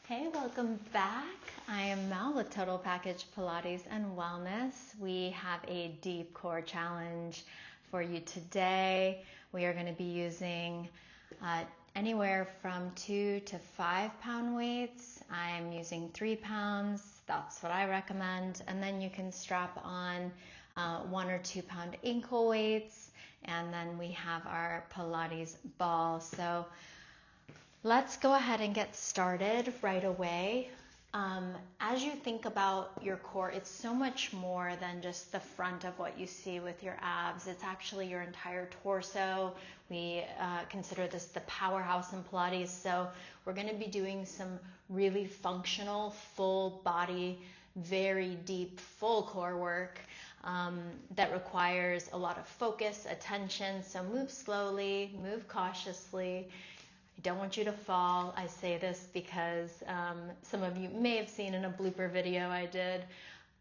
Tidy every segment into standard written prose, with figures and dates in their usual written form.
Hey, welcome back. I am Mel with Total Package Pilates and Wellness. We have a deep core challenge for you today. We are going to be using anywhere from 2 to 5 pound weights. I'm using 3 pounds. That's what I recommend. And then you can strap on 1 or 2 pound ankle weights. And then we have our Pilates ball. So let's go ahead and get started right away. As you think about your core, it's so much more than just the front of what you see with your abs. It's actually your entire torso. We consider this the powerhouse in Pilates. So we're going to be doing some really functional, full body, very deep, full core work that requires a lot of focus, attention. So move slowly, move cautiously. I don't want you to fall. I say this because some of you may have seen in a blooper video I did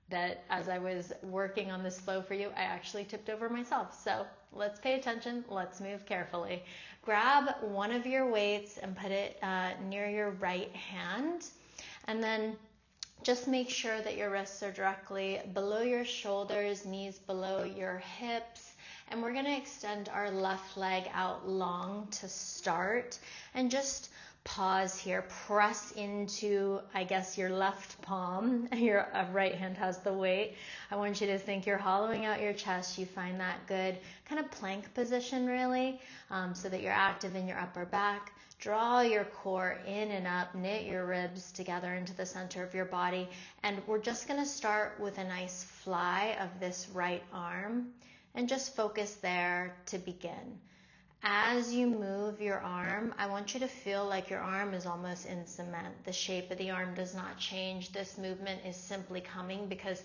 that as I was working on this flow for you, I actually tipped over myself. So let's pay attention. Let's move carefully. Grab one of your weights and put it near your right hand. And then just make sure that your wrists are directly below your shoulders, knees below your hips. And we're going to extend our left leg out long to start and just pause here. Press into, I guess, your left palm. Your right hand has the weight. I want you to think you're hollowing out your chest. You find that good kind of plank position really, so that you're active in your upper back. Draw your core in and up, knit your ribs together into the center of your body. And we're just going to start with a nice fly of this right arm. And just focus there to begin. As you move your arm, I want you to feel like your arm is almost in cement. The shape of the arm does not change. This movement is simply coming because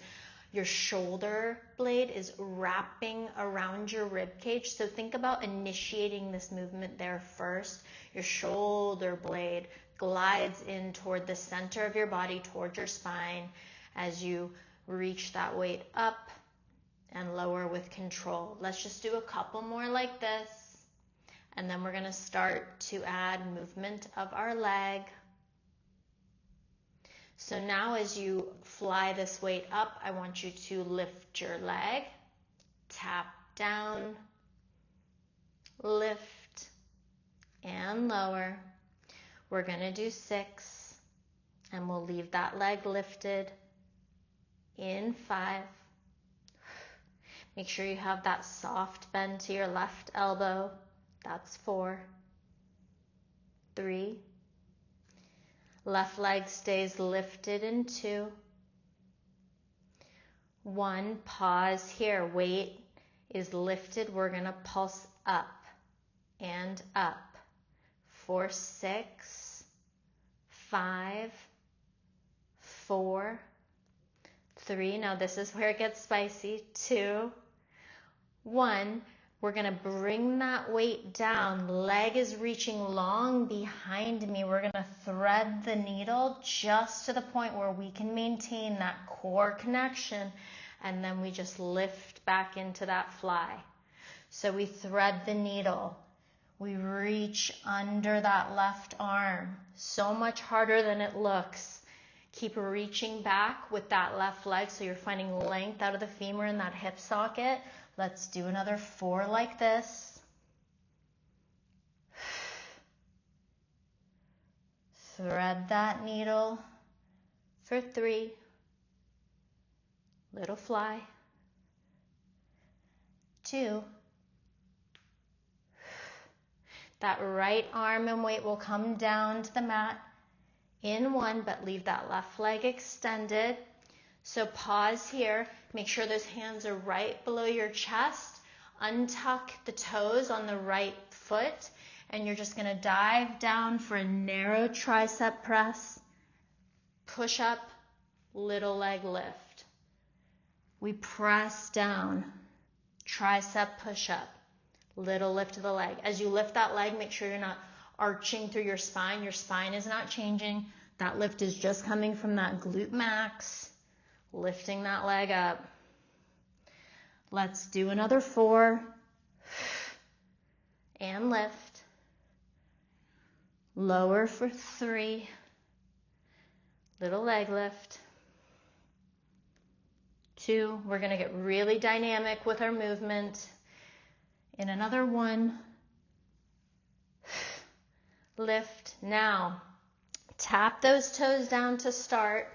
your shoulder blade is wrapping around your rib cage. So think about initiating this movement there first. Your shoulder blade glides in toward the center of your body, toward your spine, as you reach that weight up and lower with control. Let's just do a couple more like this. And then we're going to start to add movement of our leg. So now as you fly this weight up, I want you to lift your leg, tap down, lift, and lower. We're going to do 6, and we'll leave that leg lifted in 5. Make sure you have that soft bend to your left elbow. That's 4. 3. Left leg stays lifted in 2. 1. Pause here. Weight is lifted. We're going to pulse up and up. 4, 6, 5, 4, 3. Now this is where it gets spicy. 2, 1, we're going to bring that weight down. Leg is reaching long behind me. We're going to thread the needle just to the point where we can maintain that core connection. And then we just lift back into that fly. So we thread the needle. We reach under that left arm. So much harder than it looks. Keep reaching back with that left leg so you're finding length out of the femur in that hip socket. Let's do another 4 like this. Thread that needle for 3. Little fly. 2. That right arm and weight will come down to the mat in 1, but leave that left leg extended. So pause here. Make sure those hands are right below your chest. Untuck the toes on the right foot. And you're just going to dive down for a narrow tricep press. Push up, little leg lift. We press down. Tricep push up. Little lift of the leg. As you lift that leg, make sure you're not arching through your spine. Your spine is not changing. That lift is just coming from that glute max. Lifting that leg up. Let's do another 4. And lift. Lower for 3. Little leg lift. 2. We're going to get really dynamic with our movement. In another 1. Lift. Now, tap those toes down to start.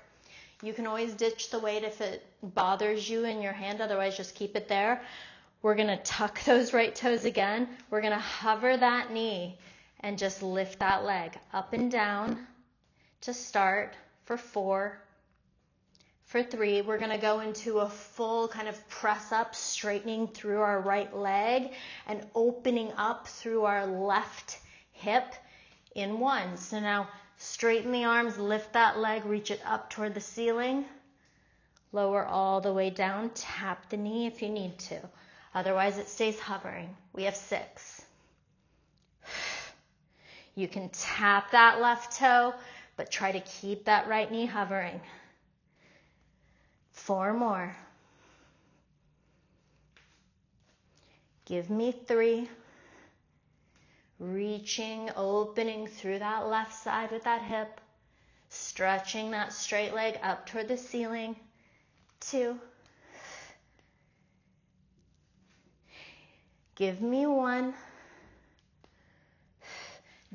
You can always ditch the weight if it bothers you in your hand, otherwise just keep it there. We're going to tuck those right toes again. We're going to hover that knee and just lift that leg up and down to start for 4. For 3, we're going to go into a full kind of press up, straightening through our right leg and opening up through our left hip in 1. So now straighten the arms, lift that leg, reach it up toward the ceiling. Lower all the way down, tap the knee if you need to. Otherwise it stays hovering. We have 6. You can tap that left toe, but try to keep that right knee hovering. 4 more. Give me 3. Reaching, opening through that left side with that hip. Stretching that straight leg up toward the ceiling. 2. Give me 1.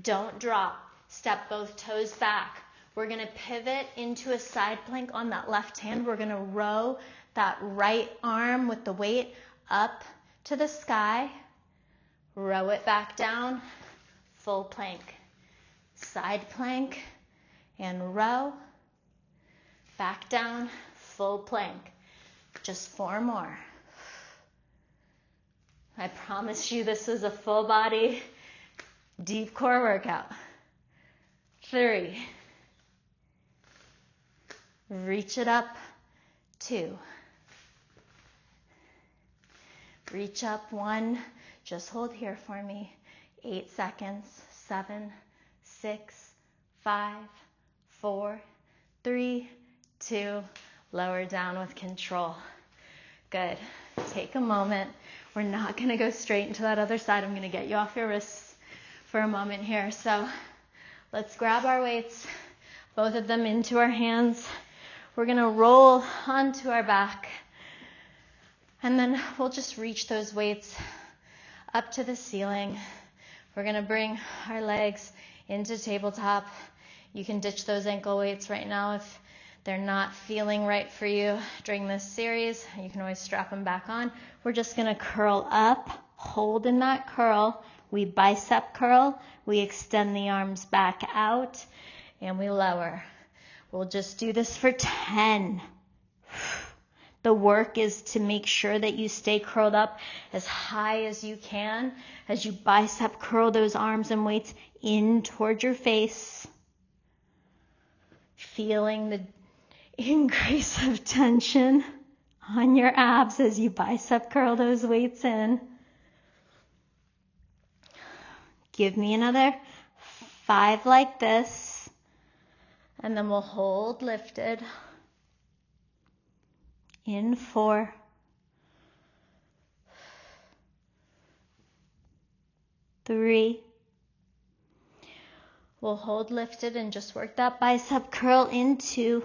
Don't drop. Step both toes back. We're going to pivot into a side plank on that left hand. We're going to row that right arm with the weight up to the sky. Row it back down. Full plank. Side plank and row. Back down. Full plank. Just 4 more. I promise you this is a full body deep core workout. 3. Reach it up. 2. Reach up. 1. Just hold here for me. 8 seconds. 7, 6, 5, 4, 3, 2. Lower down with control. Good. Take a moment. We're not going to go straight into that other side. I'm going to get you off your wrists for a moment here. So let's grab our weights, both of them into our hands. We're going to roll onto our back. And then we'll just reach those weights up to the ceiling. We're going to bring our legs into tabletop. You can ditch those ankle weights right now if they're not feeling right for you during this series. You can always strap them back on. We're just going to curl up, hold in that curl. We bicep curl. We extend the arms back out, and we lower. We'll just do this for 10. The work is to make sure that you stay curled up as high as you can as you bicep curl those arms and weights in toward your face. Feeling the increase of tension on your abs as you bicep curl those weights in. Give me another 5 like this, and then we'll hold lifted. In 4, 3, we'll hold lifted and just work that bicep curl in 2,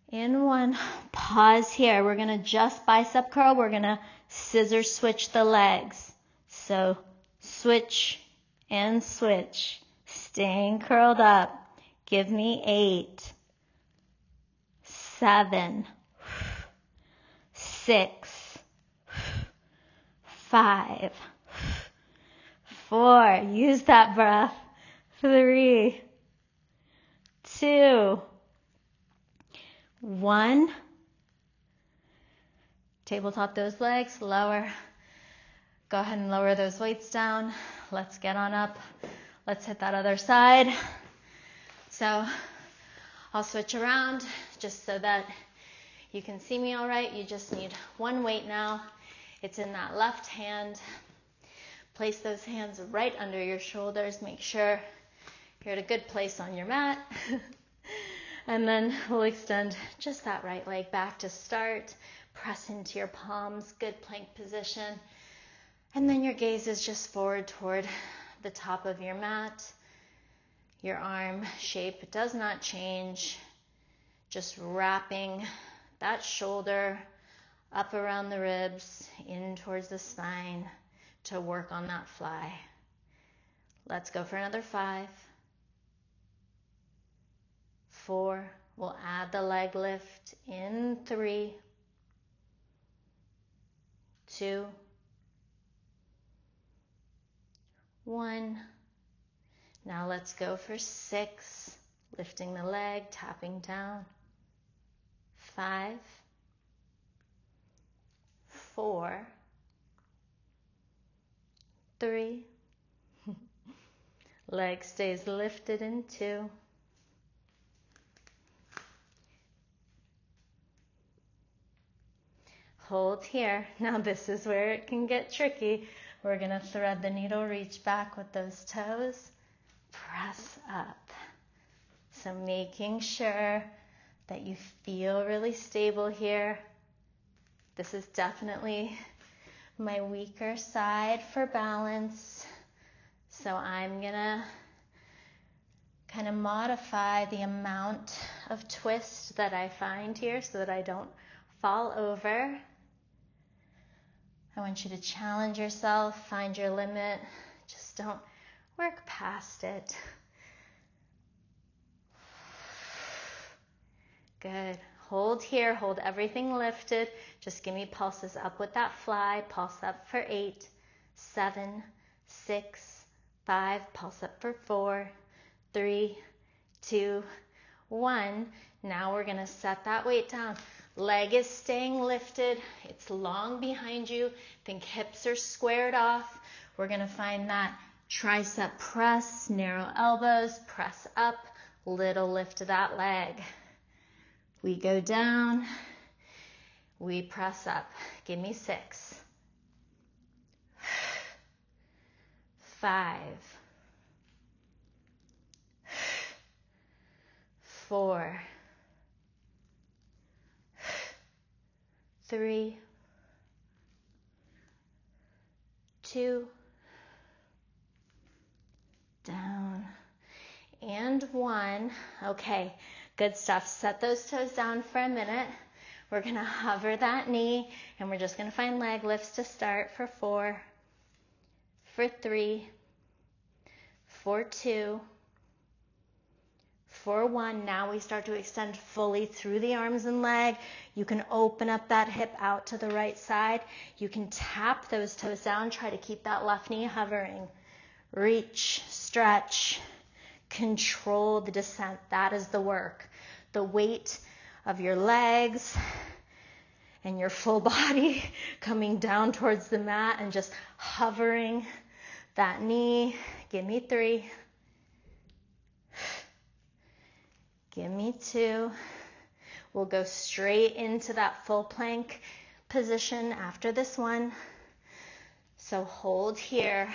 in 1, pause here. We're going to just bicep curl. We're going to scissor switch the legs. So switch and switch, staying curled up. Give me 8, 7, 6, 5, 4. Use that breath. 3, 2, 1. Tabletop those legs, lower. Go ahead and lower those weights down. Let's get on up. Let's hit that other side. So I'll switch around just so that you can see me all right. You just need 1 weight now. It's in that left hand. Place those hands right under your shoulders. Make sure you're at a good place on your mat. And then we'll extend just that right leg back to start. Press into your palms, good plank position. And then your gaze is just forward toward the top of your mat. Your arm shape does not change. Just wrapping that shoulder up around the ribs, in towards the spine to work on that fly. Let's go for another 5, 4. We'll add the leg lift in 3, 2, 1. Now let's go for 6. Lifting the leg, tapping down. 5, 4, 3. Leg stays lifted in 2. Hold here. Now this is where it can get tricky. We're going to thread the needle, reach back with those toes, press up. So making sure that you feel really stable here. This is definitely my weaker side for balance. So I'm going to kind of modify the amount of twist that I find here so that I don't fall over. I want you to challenge yourself, find your limit. Just don't work past it. Good. Hold here, hold everything lifted. Just give me pulses up with that fly. Pulse up for 8, 7, 6, 5. Pulse up for 4, 3, 2, 1. Now we're going to set that weight down. Leg is staying lifted. It's long behind you. Think hips are squared off. We're going to find that tricep press, narrow elbows, press up, little lift to that leg. We go down, we press up. Give me 6, 5, 4, 3, 2, down, and 1. Okay, good stuff. Set those toes down for a minute. We're going to hover that knee, and we're just going to find leg lifts to start for 4, for 3, for 2, for 1. Now we start to extend fully through the arms and leg. You can open up that hip out to the right side. You can tap those toes down. Try to keep that left knee hovering. Reach, stretch, control the descent. That is the work. The weight of your legs and your full body coming down towards the mat and just hovering that knee. Give me 3. Give me 2. We'll go straight into that full plank position after this one. So hold here.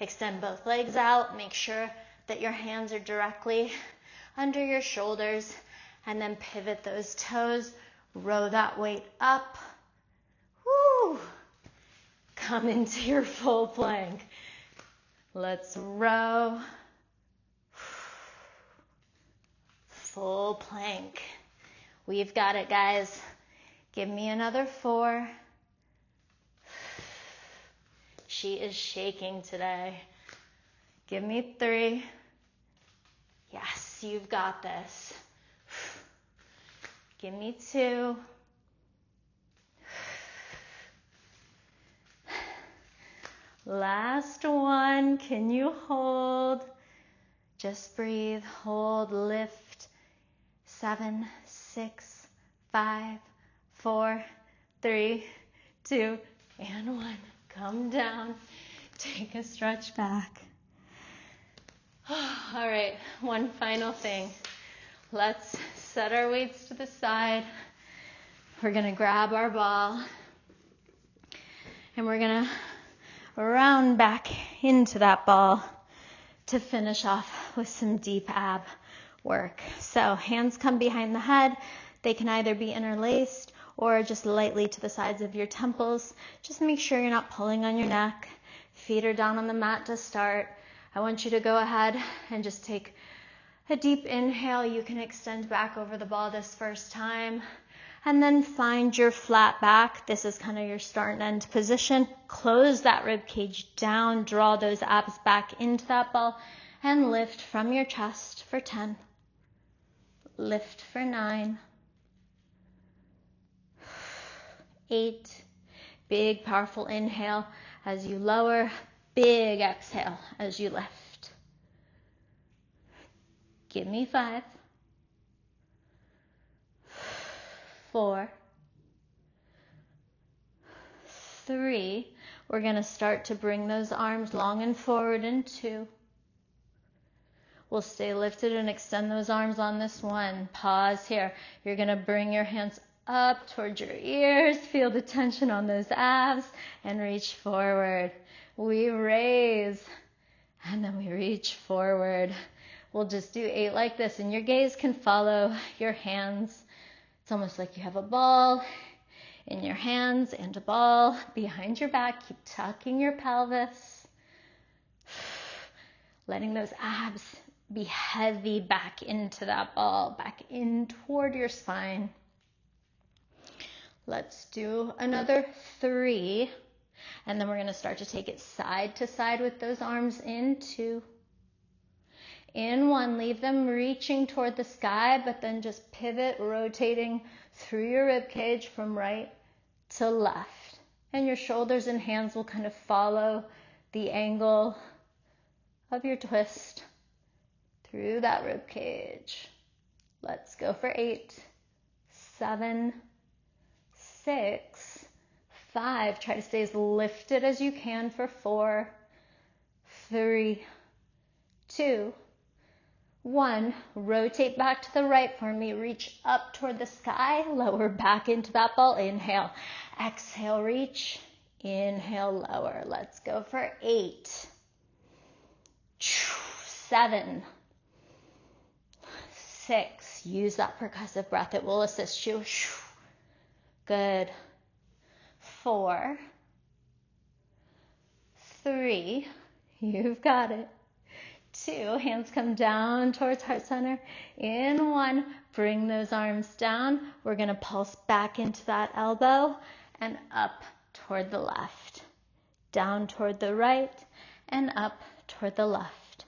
Extend both legs out. Make sure that your hands are directly under your shoulders. And then pivot those toes. Row that weight up. Woo! Come into your full plank. Let's row. Full plank. We've got it, guys. Give me another 4. She is shaking today. Give me 3. Yes, you've got this. Give me 2. Last one. Can you hold? Just breathe. Hold. Lift. 7, 6, 5, 4, 3, 2, and 1. Come down. Take a stretch back. All right, one final thing. Let's set our weights to the side. We're going to grab our ball and we're going to round back into that ball to finish off with some deep ab work. So hands come behind the head. They can either be interlaced or just lightly to the sides of your temples. Just make sure you're not pulling on your neck. Feet are down on the mat to start. I want you to go ahead and just take a deep inhale. You can extend back over the ball this first time. And then find your flat back. This is kind of your start and end position. Close that rib cage down. Draw those abs back into that ball. And lift from your chest for 10. Lift for 9. 8. Big, powerful inhale as you lower. Big exhale as you lift. Give me 5. 4. 3. We're going to start to bring those arms long and forward in 2. We'll stay lifted and extend those arms on this 1. Pause here. You're going to bring your hands up towards your ears. Feel the tension on those abs and reach forward. We raise and then we reach forward. We'll just do 8 like this, and your gaze can follow your hands. It's almost like you have a ball in your hands and a ball behind your back. Keep tucking your pelvis. Letting those abs be heavy back into that ball, back in toward your spine. Let's do another 3. And then we're going to start to take it side to side with those arms in 2. In 1, leave them reaching toward the sky, but then just pivot, rotating through your rib cage from right to left. And your shoulders and hands will kind of follow the angle of your twist through that rib cage. Let's go for 8, 7, 6, 5. Try to stay as lifted as you can for 4, 3, 2, 1. Rotate back to the right for me. Reach up toward the sky. Lower back into that ball. Inhale. Exhale, reach. Inhale, lower. Let's go for 8, 7, 6. Use that percussive breath. It will assist you. Good. 4, 3. You've got it. 2, hands come down towards heart center. In 1, bring those arms down. We're going to pulse back into that elbow and up toward the left. Down toward the right and up toward the left.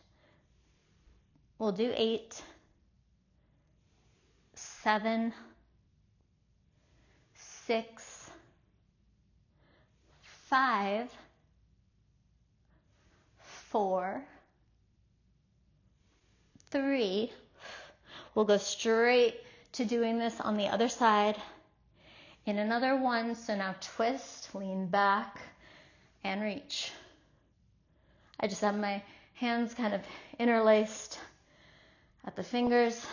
We'll do 8, 7, 6, 5, 4, 3. We'll go straight to doing this on the other side. In another 1, so now twist, lean back, and reach. I just have my hands kind of interlaced at the fingers,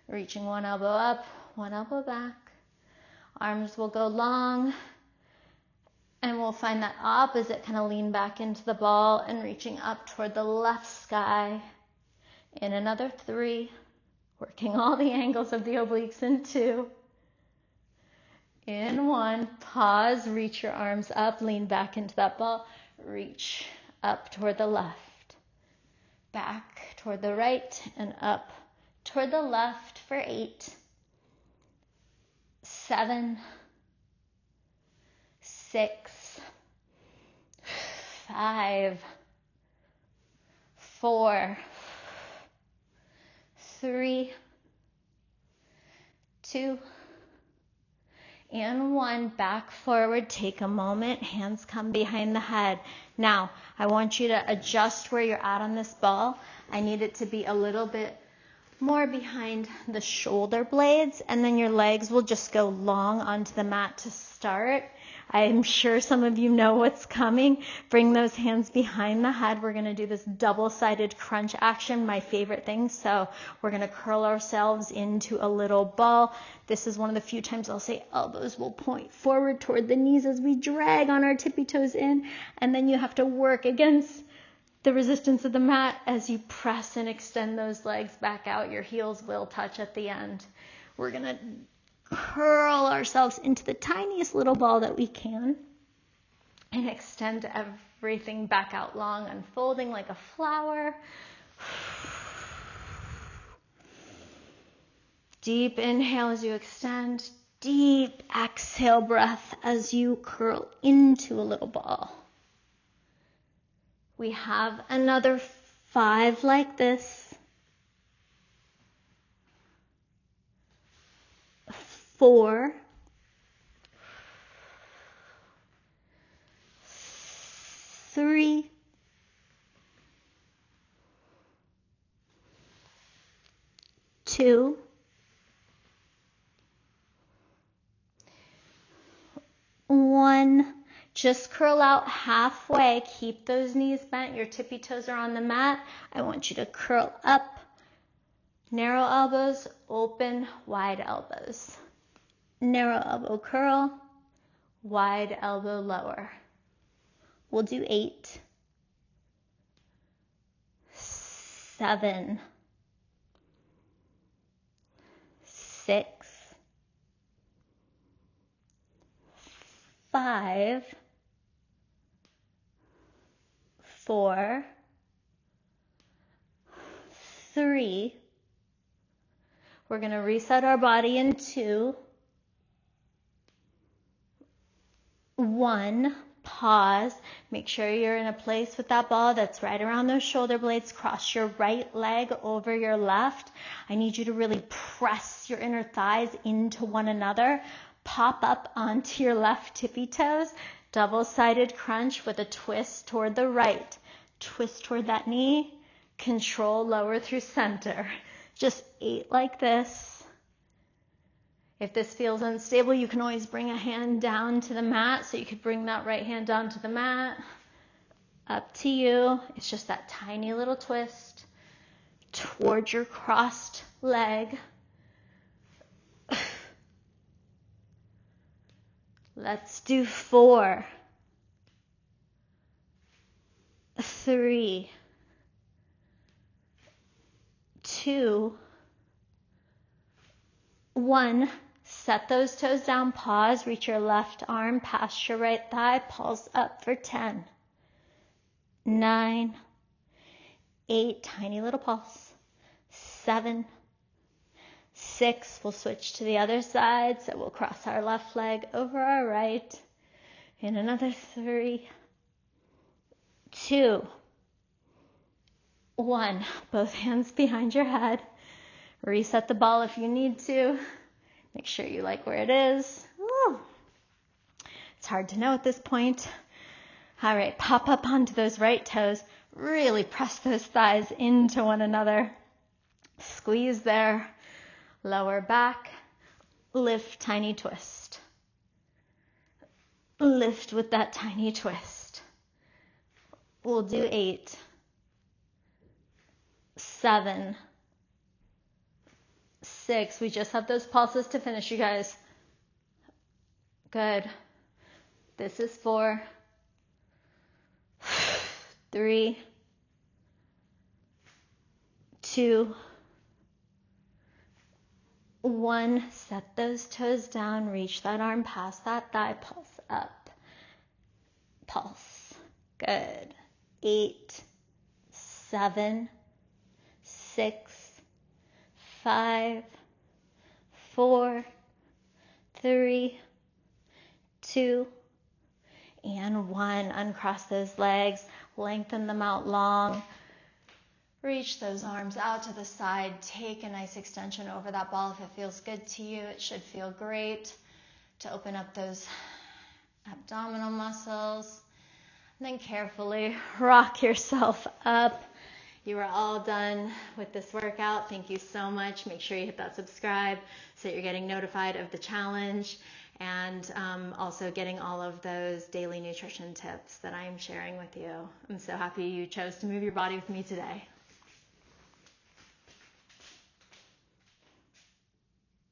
reaching 1 elbow up, 1 elbow back. Arms will go long, and we'll find that opposite, kind of lean back into the ball and reaching up toward the left sky. In another 3, working all the angles of the obliques in 2. In 1, pause, reach your arms up, lean back into that ball, reach up toward the left, back toward the right, and up toward the left for 8, 7, 6, 5, 4, 3, 2, and 1. Back forward. Take a moment. Hands come behind the head. Now, I want you to adjust where you're at on this ball. I need it to be a little bit more behind the shoulder blades, and then your legs will just go long onto the mat to start. I'm sure some of you know what's coming. Bring those hands behind the head. We're going to do this double-sided crunch action, my favorite thing. So we're going to curl ourselves into a little ball. This is one of the few times I'll say elbows will point forward toward the knees as we drag on our tippy toes in. And then you have to work against the resistance of the mat as you press and extend those legs back out. Your heels will touch at the end. We're going to curl ourselves into the tiniest little ball that we can and extend everything back out long, unfolding like a flower. Deep inhale as you extend. Deep exhale breath as you curl into a little ball. We have another 5 like this. 4. 3. 2. 1. Just curl out halfway. Keep those knees bent. Your tippy toes are on the mat. I want you to curl up. Narrow elbows, open, wide elbows. Narrow elbow curl, wide elbow lower. We'll do 8, 7, 6, 5, 4, 3. We're going to reset our body in 2, 1. Pause. Make sure you're in a place with that ball that's right around those shoulder blades. Cross your right leg over your left. I need you to really press your inner thighs into one another. Pop up onto your left tippy toes. Double-sided crunch with a twist toward the right. Twist toward that knee. Control lower through center. Just 8 like this. If this feels unstable, you can always bring a hand down to the mat. So you could bring that right hand down to the mat. Up to you. It's just that tiny little twist towards your crossed leg. Let's do 4, 3, 2, 1. Set those toes down, pause, reach your left arm past your right thigh, pulse up for 10, 9, 8, tiny little pulse, 7, 6, we'll switch to the other side, so we'll cross our left leg over our right, in another 3, 2, 1, both hands behind your head, reset the ball if you need to. Make sure you like where it is. Woo. It's hard to know at this point. All right, pop up onto those right toes. Really press those thighs into one another. Squeeze there. Lower back. Lift, tiny twist. Lift with that tiny twist. We'll do 8, 7, 6. We just have those pulses to finish, you guys. Good. This is 4, 3, 2, 1. Set those toes down. Reach that arm past that thigh. Pulse up. Pulse. Good. 8, 7, 6, 5, 4, 3, 2, and 1. Uncross those legs, lengthen them out long. Reach those arms out to the side. Take a nice extension over that ball if it feels good to you. It should feel great to open up those abdominal muscles. And then carefully rock yourself up. You are all done with this workout. Thank you so much. Make sure you hit that subscribe so that you're getting notified of the challenge and also getting all of those daily nutrition tips that I'm sharing with you. I'm so happy you chose to move your body with me today.